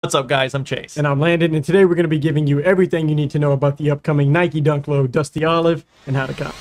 What's up, guys? I'm Chase. And I'm Landon, and today we're going to be giving you everything you need to know about the upcoming Nike Dunk Low Dusty Olive and how to cop.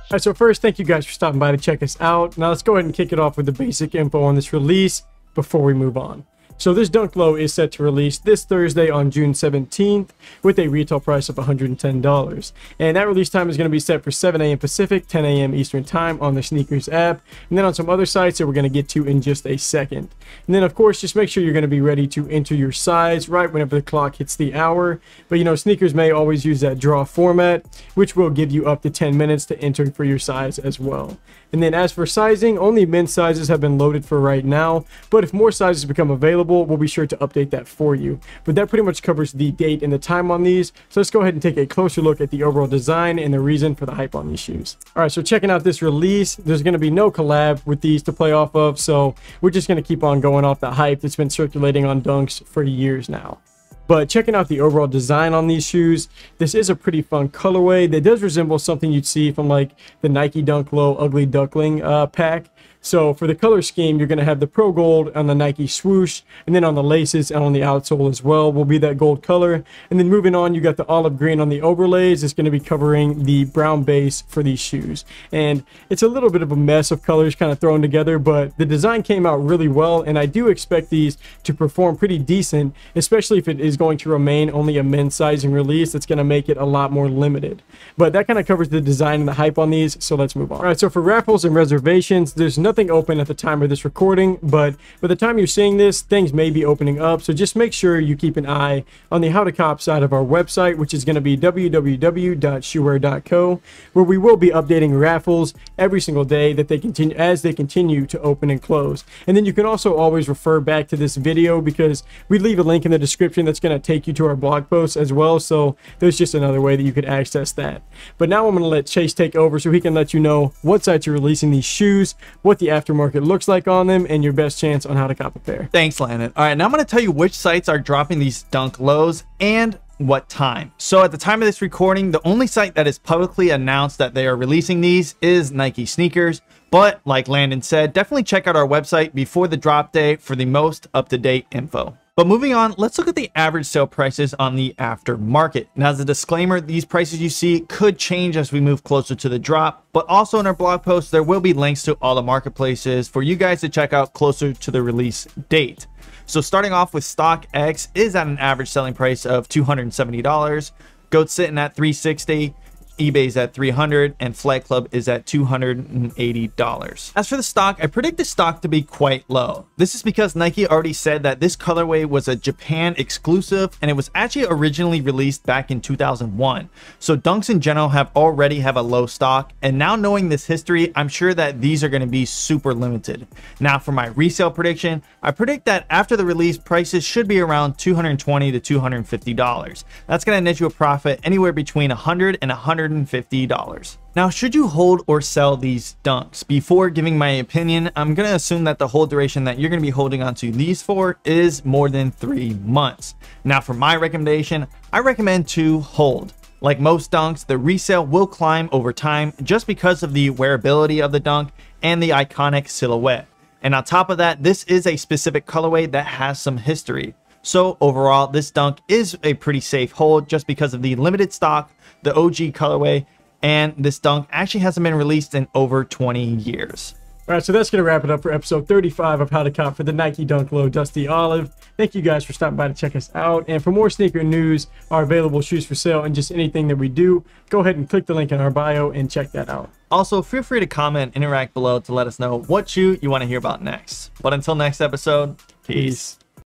Alright, so first, thank you guys for stopping by to check us out. Now let's go ahead and kick it off with the basic info on this release before we move on. So this Dunk Low is set to release this Thursday on June 17th with a retail price of $110. And that release time is going to be set for 7 a.m. Pacific, 10 a.m. Eastern Time on the Sneakers app. And then on some other sites that we're going to get to in just a second. And then, of course, just make sure you're going to be ready to enter your size right whenever the clock hits the hour. But, you know, Sneakers may always use that draw format, which will give you up to 10 minutes to enter for your size as well. And then as for sizing, only men's sizes have been loaded for right now. But if more sizes become available, we'll be sure to update that for you. But that pretty much covers the date and the time on these. So let's go ahead and take a closer look at the overall design and the reason for the hype on these shoes. All right, so checking out this release, there's going to be no collab with these to play off of. So we're just going to keep on going off the hype that's been circulating on Dunks for years now. But checking out the overall design on these shoes, this is a pretty fun colorway that does resemble something you'd see from like the Nike Dunk Low Ugly Duckling pack. So for the color scheme, you're going to have the Pro Gold on the Nike swoosh, and then on the laces and on the outsole as well will be that gold color. And then moving on, you got the olive green on the overlays. It's going to be covering the brown base for these shoes. And it's a little bit of a mess of colors kind of thrown together, but the design came out really well, and I do expect these to perform pretty decent, especially if it is going to remain only a men's sizing release. That's going to make it a lot more limited. But that kind of covers the design and the hype on these, so let's move on. All right, so for raffles and reservations, there's nothing open at the time of this recording, but by the time you're seeing this, things may be opening up. So just make sure you keep an eye on the How to Cop side of our website, which is going to be www.shoeware.co, where we will be updating raffles every single day that they continue to open and close. And then you can also always refer back to this video because we leave a link in the description that's going to take you to our blog post as well. So there's just another way that you could access that. But now I'm going to let Chase take over so he can let you know what sites are releasing these shoes, what the aftermarket looks like on them, and your best chance on how to cop a pair. Thanks, Landon. All right, now I'm going to tell you which sites are dropping these Dunk Lows and what time. So at the time of this recording, the only site that is publicly announced that they are releasing these is Nike Sneakers. But like Landon said, definitely check out our website before the drop day for the most up-to-date info. But moving on, let's look at the average sale prices on the aftermarket. Now, as a disclaimer, these prices you see could change as we move closer to the drop, but also in our blog post, there will be links to all the marketplaces for you guys to check out closer to the release date. So starting off with StockX is at an average selling price of $270, Goat's sitting at $360, eBay's at $300, and Flight Club is at $280. As for the stock, I predict the stock to be quite low. This is because Nike already said that this colorway was a Japan exclusive, and it was actually originally released back in 2001. So Dunks in general already have a low stock, and now knowing this history, I'm sure that these are going to be super limited. Now for my resale prediction, I predict that after the release, prices should be around $220 to $250. That's going to net you a profit anywhere between $100 and $150. Now, should you hold or sell these Dunks? Before giving my opinion, I'm going to assume that the whole duration that you're going to be holding onto these for is more than 3 months. Now, for my recommendation, I recommend to hold. Like most Dunks, the resale will climb over time just because of the wearability of the Dunk and the iconic silhouette. And on top of that, this is a specific colorway that has some history. So overall, this Dunk is a pretty safe hold just because of the limited stock, the OG colorway, and this Dunk actually hasn't been released in over 20 years. All right, so that's going to wrap it up for episode 35 of How to Cop for the Nike Dunk Low Dusty Olive. Thank you guys for stopping by to check us out. And for more sneaker news, our available shoes for sale, and just anything that we do, go ahead and click the link in our bio and check that out. Also, feel free to comment, interact below to let us know what shoe you want to hear about next. But until next episode, peace.